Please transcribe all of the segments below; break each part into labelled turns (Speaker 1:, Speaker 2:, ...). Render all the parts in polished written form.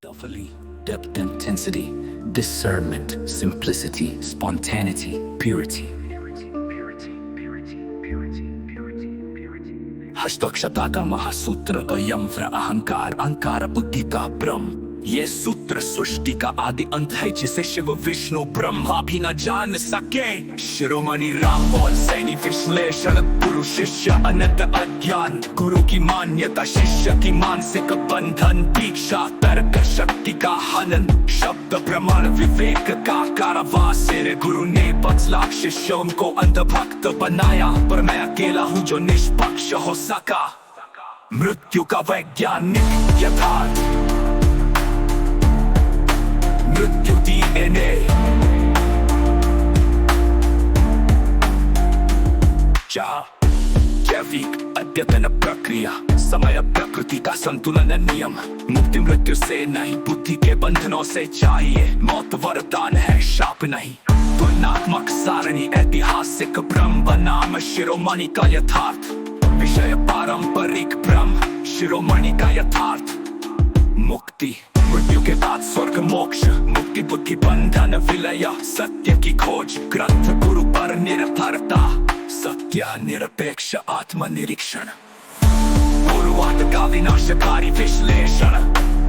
Speaker 1: Thoughtfully, depth, intensity, discernment, simplicity, spontaneity, purity. हस्तक्षता का महासूत्र अयम व्र अहंकार अहंकार बुद्धि का ब्रह्म। ये सूत्र सृष्टि का आदि अंत है जिसे शिव विष्णु ब्रह्मा भी न जान सके। शिरोमणि राम बोल सैनी विश्लेषण गुरु शिष्य अनंत अज्ञान। गुरु की मान्यता शिष्य की मानसिक बंधन। दीक्षा तर्क शक्ति का हनन। शब्द प्रमाण विवेक का कारावास। मेरे गुरु ने बदला शिष्यों को अंधभक्त बनाया, पर मैं अकेला हूँ जो निष्पक्ष हो सका। मृत्यु का वैज्ञानिक यथार्थ। मृत्यु DNA जैविक अद्यतन प्रक्रिया। समय प्रकृति का संतुलन नियम। मुक्ति मृत्यु से नहीं, बुद्धि के बंधनों से चाहिए। मौत वरदान है, शाप नहीं। तुलनात्मक सारणी ऐतिहासिक ब्रह्म बनाम शिरोमणि का यथार्थ। विषय पारंपरिक ब्रह्म, शिरोमणि का यथार्थ। मुक्ति मृत्यु के बाद स्वर्ग मोक्ष। मुक्ति बुद्धि बंधन विलय। सत्य की खोज ग्रंथ गुरु पर निर्भरता। सत्य निरपेक्ष आत्मनिरीक्षण। गुरुवाद का विनाशकारी विश्लेषण।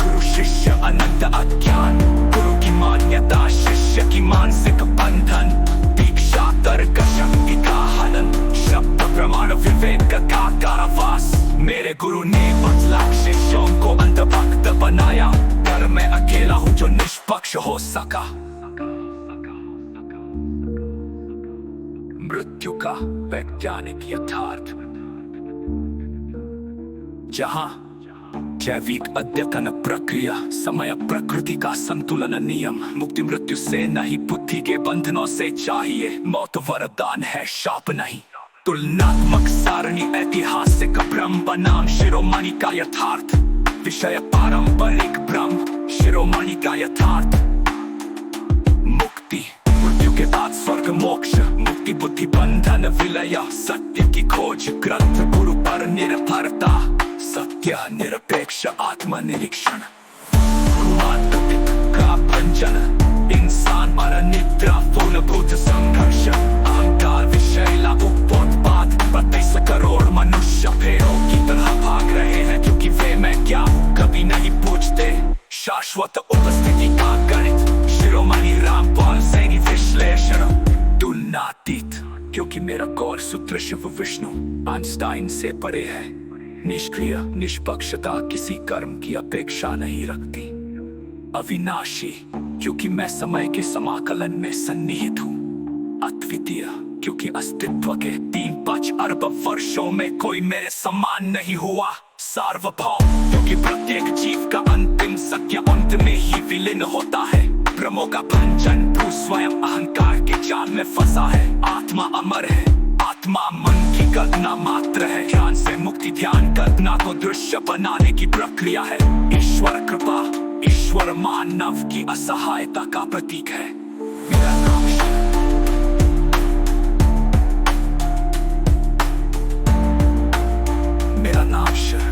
Speaker 1: गुरु शिष्य अनंत अज्ञान। गुरु की मान्यता शिष्य की मानसिक बंधन। दीक्षा तर्क शक्ति का हनन। शब्द प्रमाण विवेक का कारावास। मेरे गुरु ने बदला शिष्यों को अंधभक्त बनाया, पर मैं अकेला हूँ जो निष्पक्ष हो सका। मृत्यु का वैज्ञानिक यथार्थ। जहाँ जैविक अद्यतन प्रक्रिया। समय प्रकृति का संतुलन नियम। मुक्ति मृत्यु से नहीं, बुद्धि के बंधनों से चाहिए। मौत वरदान है, शाप नहीं। तुलनात्मक सारणी ऐतिहासिक ब्रह्म बनाम शिरोमणि का यथार्थ। विषय पारंपरिक ब्रह्म, शिरोमणि का यथार्थ। मुक्ति मृत्यु के बाद स्वर्ग मोक्ष। मुक्ति बुद्धि बंधन विलय। सत्य की खोज ग्रंथ गुरु पर निर्भरता। सत्य निरपेक्ष आत्मनिरीक्षण। गुरुवाद का भंजन। इंसान मर निद्रा मूलभूत संघर्ष। अहंकार विषय लागू बोधपात। 32 करोड़ मनुष्य भेड़ों की तरह भाग रहे हैं, क्योंकि वे मैं क्या हूँ कभी नहीं पूछते। शाश्वत उपस्थिति का गणित। शिरोमणि राम बोल सैनी विश्लेषण। तुलनातीत, क्योंकि मेरा गौर सूत्र शिव विष्णु आइंस्टाइन से परे है। निष्क्रिय निष्पक्षता किसी कर्म की अपेक्षा नहीं रखती। अविनाशी, क्योंकि मैं समय के समाकलन में सन्निहित हूँ। अद्वितीय, क्योंकि अस्तित्व के 3-5 अरब वर्षों में कोई मेरे समान नहीं हुआ। सार्वभौम, क्योंकि प्रत्येक जीव का अंतिम सत्य अंत में ही विलीन होता है। भ्रमों का भंजन। तू स्वयं अहंकार के जाल में फंसा है। आत्मा अमर है। आत्मा मन की कल्पना मात्र है। ध्यान से मुक्ति, ध्यान कल्पना को दृश्य बनाने की प्रक्रिया है। ईश्वर कृपा, ईश्वर मानव की असहायता का प्रतीक है। मेरा नाम मेरा नाम Shiv.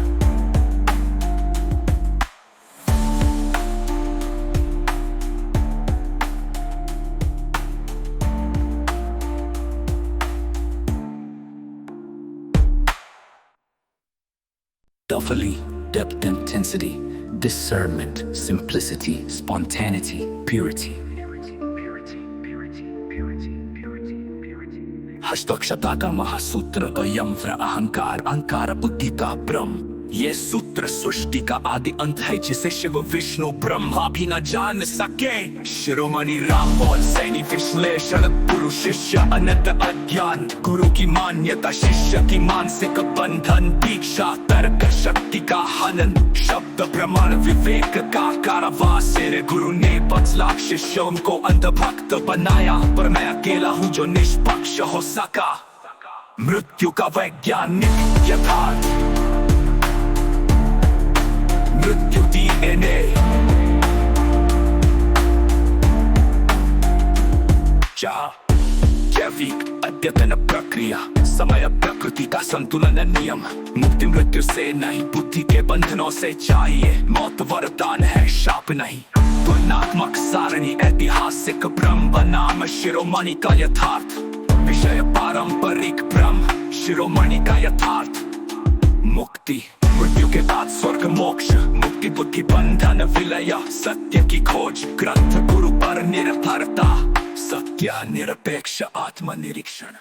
Speaker 1: Thoughtfully, depth, intensity, discernment, simplicity, spontaneity, purity. हस्तक्षता का महासूत्र अयम व्र अहंकार अहंकार बुद्धि का ब्रह्म। ये सूत्र सृष्टि का आदि अंत है जिसे शिव विष्णु ब्रह्मा भी न जान सके। शिरोमणि राम बोल सैनी विश्लेषण। गुरु शिष्य अनंत अज्ञान। गुरु की मान्यता शिष्य की मानसिक बंधन। दीक्षा तर्क शक्ति का हनन। शब्द प्रमाण विवेक का कारावास। मेरे गुरु ने बदला शिष्यों को अंधभक्त बनाया, पर मैं अकेला हूँ जो निष्पक्ष हो सका। मृत्यु का वैज्ञानिक यथार्थ। मृत्यु DNA जैविक अद्यतन प्रक्रिया। समय प्रकृति का संतुलन है नियम। मुक्ति मृत्यु से नहीं, बुद्धि के बंधनों से चाहिए। मौत वरदान है, शाप नहीं। तुलनात्मक सारणी ऐतिहासिक ब्रह्म बनाम शिरोमणि का यथार्थ। विषय पारंपरिक ब्रह्म, शिरोमणि का यथार्थ। मुक्ति मृत्यु के बाद स्वर्ग मोक्ष, मुक्ति बुद्धि बंधन विलय। सत्य की खोज ग्रंथ गुरु पर निर्भरता, सत्य निरपेक्ष आत्मनिरीक्षण।